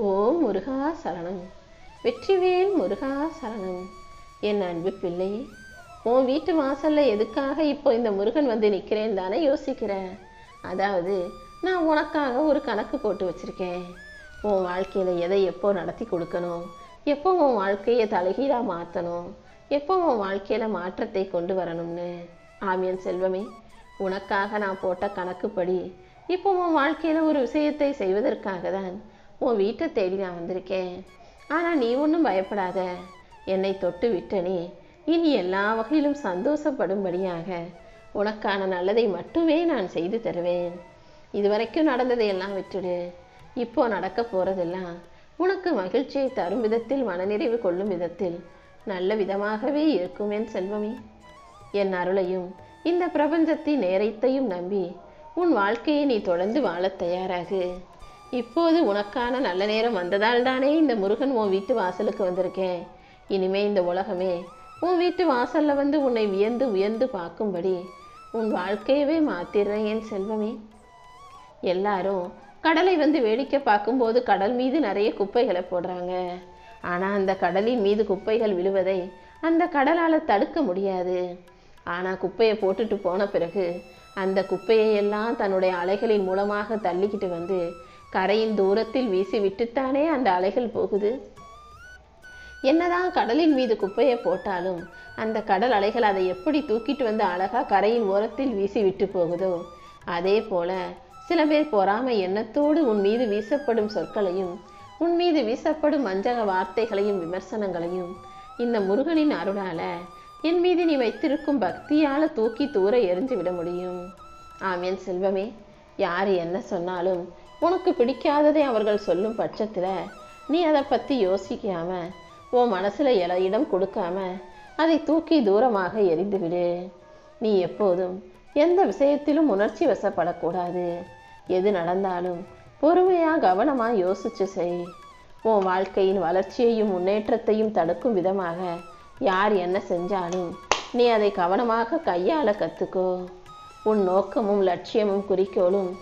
ஓம் முருகா சரணம். வெற்றிவேல் முருகா சரணம். என் அன்பு பிள்ளை, உன் வீட்டு வாசல்ல எதுக்காக இப்போ இந்த முருகன் வந்து நிற்கிறேன்னு தானே யோசிக்கிறேன். அதாவது நான் உனக்காக ஒரு கணக்கு போட்டு வச்சிருக்கேன். உன் வாழ்க்கையில் எதை எப்போ நடத்தி கொடுக்கணும், எப்போ உன் வாழ்க்கையை தலைகீழாக மாற்றணும், எப்போ உன் வாழ்க்கையில் மாற்றத்தை கொண்டு வரணும்னு. ஆமியன் செல்வமே, உனக்காக நான் போட்ட கணக்குப்படி இப்போ உன் வாழ்க்கையில் ஒரு விஷயத்தை செய்வதற்காக தான் உன் வீட்டை தேடி நான் வந்திருக்கேன். ஆனால் நீ ஒன்றும் பயப்படாத. என்னை தொட்டு விட்ட நீ இனி எல்லா வகையிலும் சந்தோஷப்படும்படியாக உனக்கான நல்லதை மட்டுமே நான் செய்து தருவேன். இதுவரைக்கும் நடந்ததையெல்லாம் விட்டுடு. இப்போ நடக்க போகிறதெல்லாம் உனக்கு மகிழ்ச்சியை தரும் விதத்தில், மனநிறைவு கொள்ளும் விதத்தில் நல்ல விதமாகவே இருக்கும் என் செல்வமே. என் அருளையும் இந்த பிரபஞ்சத்தின் நேரத்தையும் நம்பி உன் வாழ்க்கையை நீ தொடர்ந்து வாழ தயாராகு. இப்போது உனக்கான நல்ல நேரம் வந்ததால் தானே இந்த முருகன் உன் வீட்டு வாசலுக்கு வந்திருக்கேன். இனிமே இந்த உலகமே உன் வீட்டு வாசல்ல வந்து உன்னை வியந்து உயர்ந்து பார்க்கும்படி உன் வாழ்க்கையவே மாத்திடுறேன் என் செல்வமே. எல்லாரும் கடலை வந்து வேடிக்கை பார்க்கும்போது கடல் மீது நிறைய குப்பைகளை போடுறாங்க. ஆனால் அந்த கடலின் மீது குப்பைகள் விழுவதை அந்த கடலால் தடுக்க முடியாது. ஆனால் குப்பையை போட்டுட்டு போன பிறகு அந்த குப்பையை எல்லாம் தன்னுடைய அலைகளின் மூலமாக தள்ளிக்கிட்டு வந்து கரையின் தூரத்தில் வீசி விட்டுத்தானே அந்த அலைகள் போகுது. என்னதான் கடலின் மீது குப்பையை போட்டாலும் அந்த கடல் அலைகள் அதை எப்படி தூக்கிட்டு வந்து அழகா கரையின் ஓரத்தில் வீசி விட்டு போகுதோ, அதே போல சில பேர் பொறாமை எண்ணத்தோடு உன் மீது வீசப்படும் சொற்களையும், உன் மீது வீசப்படும் வஞ்சக வார்த்தைகளையும் விமர்சனங்களையும் இந்த முருகனின் அருளால என் மீது நீ வைத்திருக்கும் பக்தியால தூக்கி தூர எரிஞ்சு விட முடியும். ஆமேன் செல்வமே. யார் என்ன சொன்னாலும் உனக்கு பிடிக்காததை அவர்கள் சொல்லும் பட்சத்தில் நீ அதை பற்றி யோசிக்காம, உன் மனசில் இடம் கொடுக்காம அதை தூக்கி தூரமாக எரிந்துவிடு. நீ எப்போதும் எந்த விஷயத்திலும் உணர்ச்சி வசப்படக்கூடாது. எது நடந்தாலும் பொறுமையாக கவனமாக யோசிச்சு செய். உன் வாழ்க்கையின் வளர்ச்சியையும் முன்னேற்றத்தையும் தடுக்கும் விதமாக யார் என்ன செஞ்சாலும் நீ அதை கவனமாக கையாள கற்றுக்கோ. உன் நோக்கமும் லட்சியமும் குறிக்கோளும்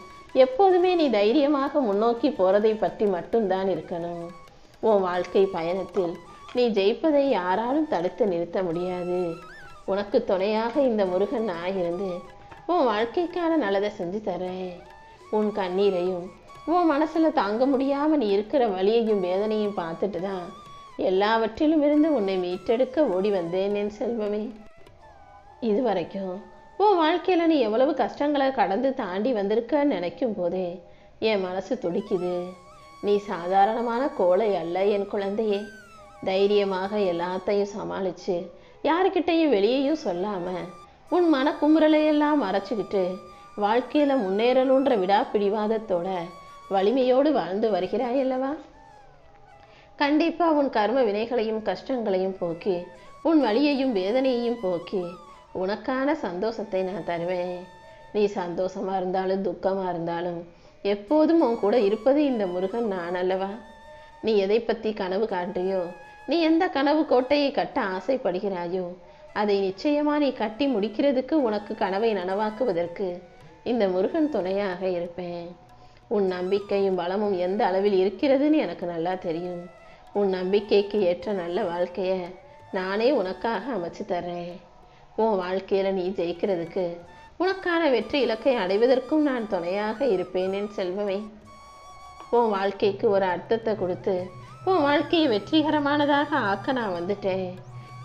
எப்போதுமே நீ தைரியமாக முன்னோக்கி போறதை பற்றி மட்டும்தான் இருக்கணும். உன் வாழ்க்கை பயணத்தில் நீ ஜெயிப்பதை யாராலும் தடுத்து நிறுத்த முடியாது. உனக்கு துணையாக இந்த முருகன் நான் இருந்து உன் வாழ்க்கைக்கான நல்லதை செஞ்சு தரேன். உன் கண்ணீரையும் உன் மனசுல தாங்க முடியாம நீ இருக்கிற வலியையும் வேதனையும் பார்த்துட்டு தான் எல்லாவற்றிலும் இருந்து உன்னை மீட்டெடுக்க ஓடி வந்தேன் என் செல்வமே. இதுவரைக்கும் உன் வாழ்க்கையில் நீ எவ்வளவு கஷ்டங்களை கடந்து தாண்டி வந்திருக்கன்னு நினைக்கும் போதே என் மனசு துடிக்குது. நீ சாதாரணமான கோழை அல்ல என் குழந்தையே. தைரியமாக எல்லாத்தையும் சமாளித்து யாருக்கிட்டையும் வெளியேயும் சொல்லாமல் உன் மனக்குமுறலையெல்லாம் மறைச்சிக்கிட்டு வாழ்க்கையில் முன்னேறணுன்ற விடாப்பிடிவாதத்தோட வலிமையோடு வாழ்ந்து வருகிறாய் அல்லவா? கண்டிப்பாக உன் கர்ம வினைகளையும் கஷ்டங்களையும் போக்கி உன் வலியையும் வேதனையையும் போக்கி உனக்கான சந்தோஷத்தை நான் தருவேன். நீ சந்தோஷமாக இருந்தாலும் துக்கமாக இருந்தாலும் எப்போதும் உன் கூட இருப்பது இந்த முருகன் நான் அல்லவா? நீ எதை பற்றி கனவு காண்றியோ, நீ எந்த கனவு கோட்டையை கட்ட ஆசைப்படுகிறாயோ அதை நிச்சயமாக நீ கட்டி முடிக்கிறதுக்கு, உனக்கு கனவை நனவாக்குவதற்கு இந்த முருகன் துணையாக இருப்பேன். உன் நம்பிக்கையும் பலமும் எந்த அளவில் இருக்கிறதுன்னு எனக்கு நல்லா தெரியும். உன் நம்பிக்கைக்கு ஏற்ற நல்ல வாழ்க்கையை நானே உனக்காக அமைச்சு தர்றேன். உன் வாழ்க்கையில் நீ ஜெயிக்கிறதுக்கு, உனக்கான வெற்றி இலக்கை அடைவதற்கும் நான் துணையாக இருப்பேன் என் செல்வமே. உன் வாழ்க்கைக்கு ஒரு அர்த்தத்தை கொடுத்து உன் வாழ்க்கையை வெற்றிகரமானதாக ஆக்க நான் வந்துட்டேன்.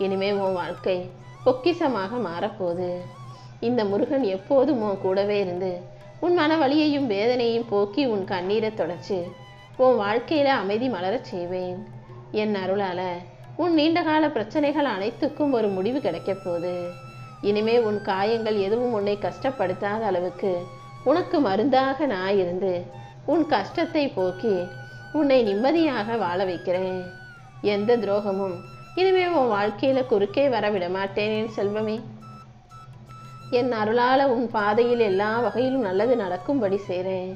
இனிமே உன் வாழ்க்கை பொக்கிஷமாக மாறப்போகுது. இந்த முருகன் எப்போதும் உன் கூடவே இருந்து உன் மன வலியையும் வேதனையும் போக்கி உன் கண்ணீரை தொடச்சு உன் வாழ்க்கையில அமைதி மலரச் செய்வேன். என் அருளால உன் நீண்டகால பிரச்சனைகள் அனைத்துக்கும் ஒரு முடிவு கிடைக்க போகுது. இனிமே உன் காயங்கள் எதுவும் உன்னை கஷ்டப்படுத்தாத அளவுக்கு உனக்கு மருந்தாக நான் இருந்து உன் கஷ்டத்தை போக்கி உன்னை நிம்மதியாக வாழ வைக்கிறேன். எந்த துரோகமும் இனிமே உன் வாழ்க்கையில குறுக்கே வர விட மாட்டேன் என் செல்வமே. என் அருளால உன் பாதையில் எல்லா வகையிலும் நல்லது நடக்கும்படி செய்கிறேன்.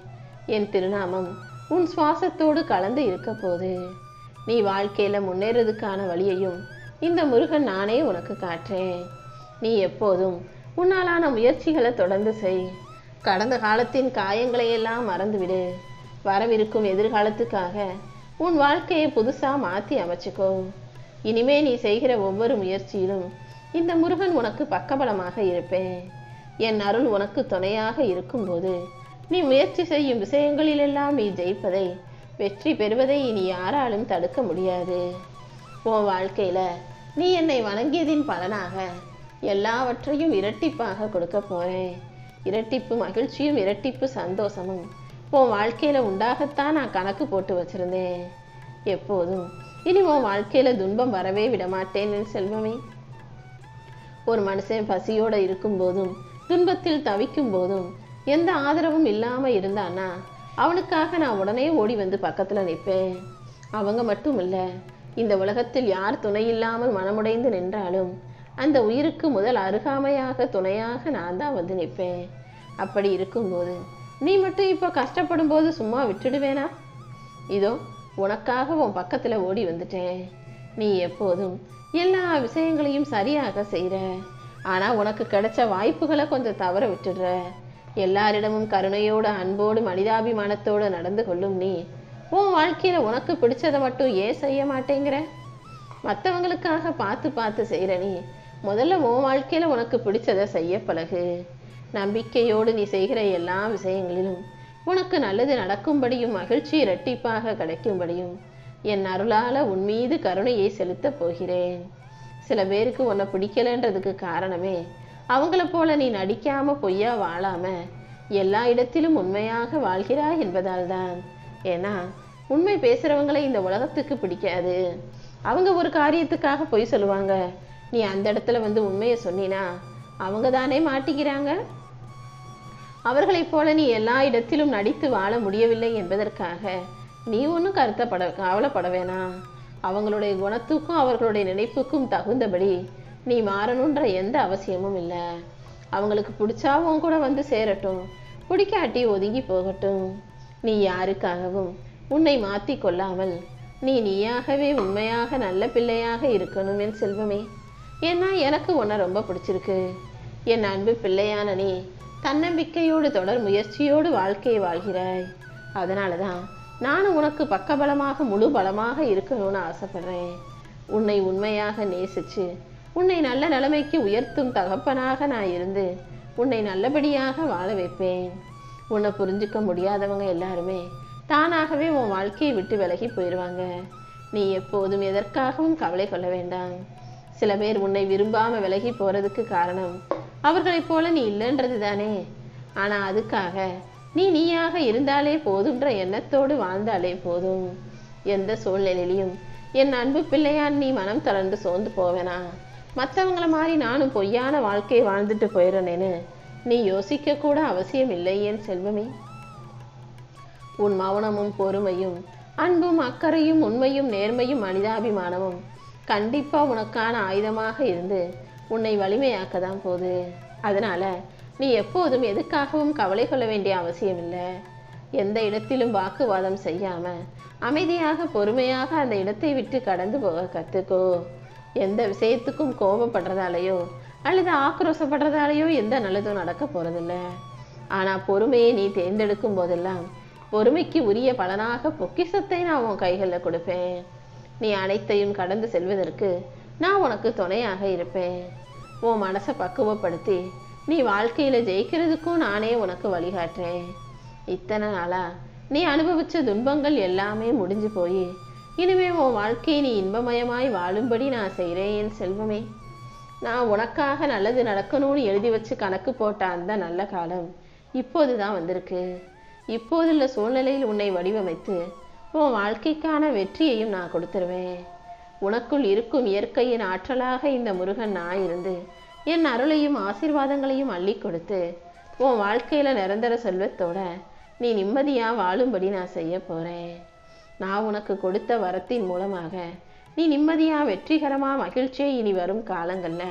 என் திருநாமம் உன் சுவாசத்தோடு கலந்து இருக்க போது. நீ வாழ்க்கையில முன்னேறதுக்கான வழியையும் இந்த முருகன் நானே உனக்கு காட்டுறேன். நீ எப்போதும் உன்னாலான முயற்சிகளை தொடர்ந்து செய். கடந்த காலத்தின் காயங்களையெல்லாம் மறந்துவிடு. வரவிருக்கும் எதிர்காலத்துக்காக உன் வாழ்க்கையை புதுசா மாத்தி அமைச்சுக்கோ. இனிமே நீ செய்கிற ஒவ்வொரு முயற்சியிலும் இந்த முருகன் உனக்கு பக்கபலமாக இருப்பேன். என் அருள் உனக்கு துணையாக இருக்கும்போது நீ முயற்சி செய்யும் விஷயங்களிலெல்லாம் நீ ஜெயிப்பதை, வெற்றி பெறுவதை இனி யாராலும் தடுக்க முடியாது. உன் வாழ்க்கையில நீ என்னை வணங்கியதின் பலனாக எல்லாவற்றையும் இரட்டிப்பாக கொடுக்க போறேன். இரட்டிப்பு மகிழ்ச்சியும் இரட்டிப்பு சந்தோஷமும் உன் வாழ்க்கையில உண்டாகத்தான் நான் கணக்கு போட்டு வச்சிருந்தேன். எப்போதும் இனி உன் வாழ்க்கையில துன்பம் வரவே விடமாட்டேன் என் செல்வமே. ஒரு மனுஷன் பசியோட இருக்கும் போதும் துன்பத்தில் தவிக்கும் போதும் எந்த ஆதரவும் இல்லாம இருந்தானா அவனுக்காக நான் உடனே ஓடி வந்து பக்கத்துல நிற்பேன். அவங்க மட்டும் இல்ல, இந்த உலகத்தில் யார் துணை இல்லாமல் மனமுடைந்து நின்றாலும் அந்த உயிருக்கு முதல் அருகாமையாக துணையாக நான் தான் வந்து நிற்பேன். அப்படி இருக்கும்போது நீ மட்டும் இப்போ கஷ்டப்படும் போது சும்மா விட்டுடுவேனா? இதோ உனக்காக உன் பக்கத்துல ஓடி வந்துட்டேன். நீ எப்போதும் எல்லா விஷயங்களையும் சரியாக செய்யற, ஆனா உனக்கு கிடைச்ச வாய்ப்புகளை கொஞ்சம் தவற விட்டுடுற. எல்லாரிடமும் கருணையோடு அன்போடு மனிதாபிமானத்தோடு நடந்து கொள்ளும் நீ உன் வாழ்க்கையில உனக்கு பிடிச்சதை மட்டும் ஏன் செய்ய மாட்டேங்கிற? மற்றவங்களுக்காக பார்த்து பார்த்து செய்யற நீ முதல்ல உன் வாழ்க்கையில உனக்கு பிடிச்சதை செய்ய பழகு. நம்பிக்கையோடு நீ செய்கிற எல்லா விஷயங்களிலும் உனக்கு நல்லது நடக்கும்படியும் மகிழ்ச்சி இரட்டிப்பாக கிடைக்கும்படியும் என் அருளால உன் மீது கருணையை செலுத்த போகிறேன். சில பேருக்கு உன்னை பிடிக்கலன்றதுக்கு காரணமே அவங்கள போல நீ நடிக்காம பொய்யா வாழாம எல்லா இடத்திலும் உண்மையாக வாழ்கிறாய் என்பதால் தான். ஏன்னா உண்மை பேசுறவங்களை இந்த உலகத்துக்கு பிடிக்காது. அவங்க ஒரு காரியத்துக்காக பொய் சொல்லுவாங்க. நீ அந்த இடத்துல வந்து உண்மையை சொன்னினா அவங்க தானே மாட்டிக்கிறாங்க. அவர்களைப் போல நீ எல்லா இடத்திலும் நடித்து வாழ முடியவில்லை என்பதற்காக நீ ஒன்றும் கவலைப்பட வேணாம். அவங்களுடைய குணத்துக்கும் அவர்களுடைய நினைப்புக்கும் தகுந்தபடி நீ மாறணுன்ற எந்த அவசியமும் இல்லை. அவங்களுக்கு பிடிச்சாவும் கூட வந்து சேரட்டும், பிடிக்காட்டி ஒதுங்கி போகட்டும். நீ யாருக்காகவும் உன்னை மாற்றி கொள்ளாமல் நீ நீயாகவே உண்மையாக நல்ல பிள்ளையாக இருக்கணும் என் செல்வமே. ஏன்னா எனக்கு உன்னை ரொம்ப பிடிச்சிருக்கு. என் அன்பு பிள்ளையான நீ தன்னம்பிக்கையோடு தொடர் முயற்சியோடு வாழ்க்கையை வாழ்கிறாய். அதனால தான் நானும் உனக்கு பக்கபலமாக முழு பலமாக இருக்கணும்னு ஆசைப்படுறேன். உன்னை உண்மையாக நேசிச்சு உன்னை நல்ல நிலைமைக்கு உயர்த்தும் தகப்பனாக நான் இருந்து உன்னை நல்லபடியாக வாழ வைப்பேன். உன்னை புரிஞ்சுக்க முடியாதவங்க எல்லாருமே தானாகவே உன் வாழ்க்கையை விட்டு விலகி போயிடுவாங்க. நீ எப்போதும் எதற்காகவும் கவலை கொள்ள வேண்டாம். சில பேர் உன்னை விரும்பாம விலகி போறதுக்கு காரணம் அவர்களைப் போல நீ இல்லைன்றது தானே. ஆனா அதுக்காக நீ நீயாக இருந்தாலே போதுன்ற எண்ணத்தோடு வாழ்ந்தாலே போதும். எந்த சூழ்நிலையிலையும் என் அன்பு பிள்ளையான் நீ மனம் தளர்ந்து சோர்ந்து போவேனா, மற்றவங்கள மாதிரி நானும் பொய்யான வாழ்க்கையை வாழ்ந்துட்டு போயிடனேன்னு நீ யோசிக்க கூட அவசியம் இல்லை என் செல்வமே. உன் மௌனமும் பொறுமையும் அன்பும் அக்கறையும் உண்மையும் நேர்மையும் மனிதாபிமானமும் கண்டிப்பா உனக்கான ஆயுதமாக இருந்து உன்னை வலிமையாக்க தான் போகுது. அதனால நீ எப்போதும் எதுக்காகவும் கவலை கொள்ள வேண்டிய அவசியம் இல்லை. எந்த இடத்திலும் வாக்குவாதம் செய்யாம அமைதியாக பொறுமையாக அந்த இடத்தை விட்டு கடந்து போக கத்துக்கோ. எந்த விஷயத்துக்கும் கோபப்படுறதாலேயோ அல்லது ஆக்ரோஷப்படுறதாலேயோ எந்த நல்லதும் நடக்க போறதில்ல. ஆனா பொறுமையை நீ தேர்ந்தெடுக்கும் போதெல்லாம் பொறுமைக்கு உரிய பலனாக பொக்கிஷத்தை நான் உன் கைகளில் கொடுப்பேன். நீ அனைத்தையும் கடந்து செல்வதற்கு நான் உனக்கு துணையாக இருப்பேன். உன் மனசை பக்குவப்படுத்தி நீ வாழ்க்கையில ஜெயிக்கிறதுக்கும் நானே உனக்கு வழிகாட்டுறேன். இத்தனை நாளா நீ அனுபவிச்ச துன்பங்கள் எல்லாமே முடிஞ்சு போய் இனிமே உன் வாழ்க்கையை நீ இன்பமயமாய் வாழும்படி நான் செய்கிறேன் என் செல்வமே. நான் உனக்காக நல்லது நடக்கணும்னு எழுதி வச்சு கணக்கு போட்ட அந்த நல்ல காலம் இப்போதுதான் வந்திருக்கு. இப்போதுள்ள சூழ்நிலையில் உன்னை வடிவமைத்து உன் வாழ்க்கைக்கான வெற்றியையும் நான் கொடுத்துருவேன். உனக்குள் இருக்கும் இயற்கையின் ஆற்றலாக இந்த முருகன் நான் இருந்து என் அருளையும் ஆசீர்வாதங்களையும் அள்ளி கொடுத்து உன் வாழ்க்கையில நிரந்தர செல்வத்தோட நீ நிம்மதியா வாழும்படி நான் செய்ய போறேன். நான் உனக்கு கொடுத்த வரத்தின் மூலமாக நீ நிம்மதியா வெற்றிகரமா மகிழ்ச்சியை இனி வரும் காலங்கள்ல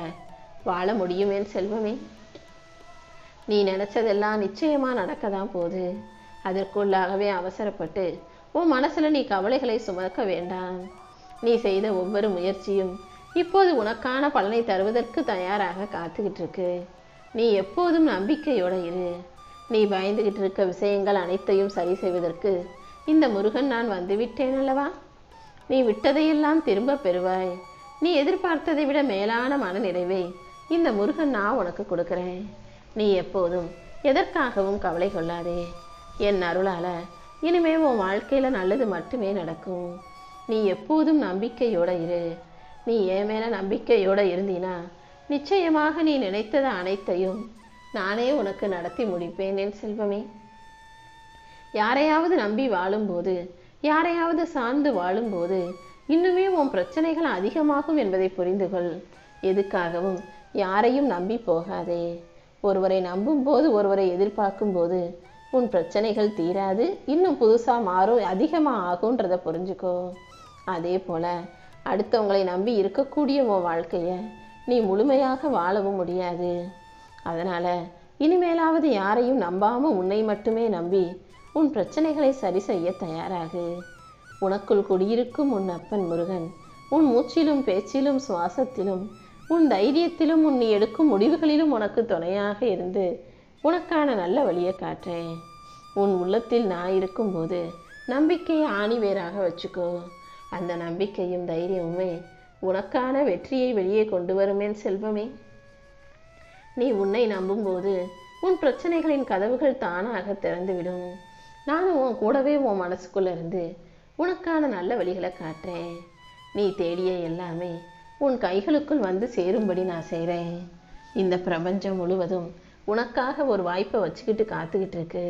வாழ முடியும் என் செல்வமே. நீ நினைச்சதெல்லாம் நிச்சயமா நடக்கதான் போகுது. அதற்குள்ளாகவே அவசரப்பட்டு உன் மனசுல நீ கவலைகளை சுமக்க வேண்டாம். நீ செய்த ஒவ்வொரு முயற்சியும் இப்போது உனக்கான பலனை தருவதற்கு தயாராக காத்துக்கிட்டு இருக்கு. நீ எப்போதும் நம்பிக்கையோட இரு. நீ பயந்துகிட்டு இருக்க விஷயங்கள் அனைத்தையும் சரி செய்வதற்கு இந்த முருகன் நான் வந்துவிட்டேன் அல்லவா? நீ விட்டதையெல்லாம் திரும்ப பெறுவாய். நீ எதிர்பார்த்ததை விட மேலான மன நிறைவை இந்த முருகன் நான் உனக்கு கொடுக்குறேன். நீ எப்போதும் எதற்காகவும் கவலை கொள்ளாதே. என் அருளால இனிமே உன் வாழ்க்கையில நல்லது மட்டுமே நடக்கும். நீ எப்போதும் நம்பிக்கையோட இரு. நீ என் மேல நம்பிக்கையோட இருந்தீனா நிச்சயமாக நீ நினைத்தது அனைத்தையும் நானே உனக்கு நடத்தி முடிப்பேன் என் செல்வமே. யாரையாவது நம்பி வாழும்போது, யாரையாவது சார்ந்து வாழும்போது இன்னுமே உன் பிரச்சனைகள் அதிகமாகும் என்பதை புரிந்து கொள். எதுக்காகவும் யாரையும் நம்பி போகாதே. ஒருவரை நம்பும் போது, ஒருவரை எதிர்பார்க்கும் போது உன் பிரச்சனைகள் தீராது, இன்னும் புதுசா மாறும், அதிகமா ஆகுன்றத புரிஞ்சுக்கோ. அதே போல அடுத்தவங்களை நம்பி இருக்கக்கூடிய உன் வாழ்க்கைய நீ முழுமையாக வாழவும் முடியாது. அதனால இனிமேலாவது யாரையும் நம்பாம உன்னை மட்டுமே நம்பி உன் பிரச்சனைகளை சரி செய்ய தயாராகு. உனக்குள் குடியிருக்கும் உன் அப்பன் முருகன் உன் மூச்சிலும் பேச்சிலும் சுவாசத்திலும் உன் தைரியத்திலும் உன் நீ எடுக்கும் முடிவுகளிலும் உனக்கு துணையாக இருந்து உனக்கான நல்ல வழியை காட்டுறேன். உன் உள்ளத்தில் நான் இருக்கும்போது நம்பிக்கையை ஆணிவேராக வச்சுக்கோ. அந்த நம்பிக்கையும் தைரியமுமே உனக்கான வெற்றியை வெளியே கொண்டு வருமேன் செல்வமே. நீ உன்னை நம்பும்போது உன் பிரச்சனைகளின் கதவுகள் தானாக திறந்துவிடும். நானும் உன் கூடவே உன் மனசுக்குள்ள இருந்து உனக்கான நல்ல வழிகளை காட்டுறேன். நீ தேடிய எல்லாமே உன் கைகளுக்குள் வந்து சேரும்படி நான் செய்கிறேன். இந்த பிரபஞ்சம் முழுவதும் உனக்காக ஒரு வாய்ப்பை வச்சுக்கிட்டு காத்துக்கிட்டு இருக்கு.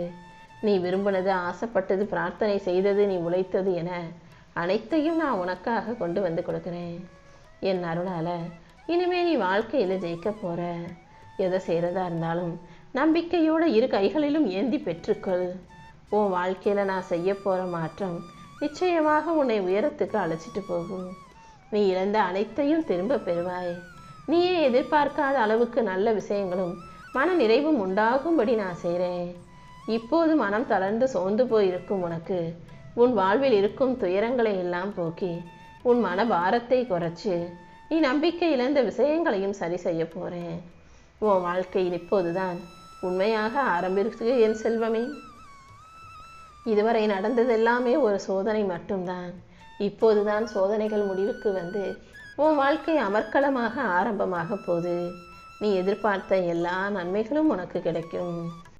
நீ விரும்பினது, ஆசைப்பட்டது, பிரார்த்தனை செய்தது, நீ உழைத்தது என அனைத்தையும் நான் உனக்காக கொண்டு வந்து கொடுக்குறேன். என் அருளால இனிமே நீ வாழ்க்கையில் ஜெயிக்க போற. எதை செய்கிறதா இருந்தாலும் நம்பிக்கையோட இரு கைகளிலும் ஏந்தி பெற்றுக்கொள். உன் வாழ்க்கையில் நான் செய்ய போகிற மாற்றம் நிச்சயமாக உன்னை உயரத்துக்கு அழைச்சிட்டு போகும். நீ இழந்த அனைத்தையும் திரும்ப பெறுவாய். நீயே எதிர்பார்க்காத அளவுக்கு நல்ல விஷயங்களும் மன நிறைவும் உண்டாகும்படி நான் செய்கிறேன். இப்போது மனம் தளர்ந்து சோர்ந்து போயிருக்கும் உனக்கு உன் வாழ்வில் இருக்கும் துயரங்களை எல்லாம் போக்கி உன் மன பாரத்தை குறைச்சு நீ நம்பிக்கை இழந்த விஷயங்களையும் சரி செய்ய போகிறேன். உன் வாழ்க்கையில் இப்போதுதான் உண்மையாக ஆரம்பிருக்கு என் செல்வமே. இதுவரை நடந்தது எல்லாமே ஒரு சோதனை மட்டும்தான். இப்போதுதான் சோதனைகள் முடிவுக்கு வந்து உன் வாழ்க்கை அமர்க்களமாக ஆரம்பமாக போகுது. நீ எதிர்பார்த்த எல்லா நன்மைகளும் உனக்கு கிடைக்கும்.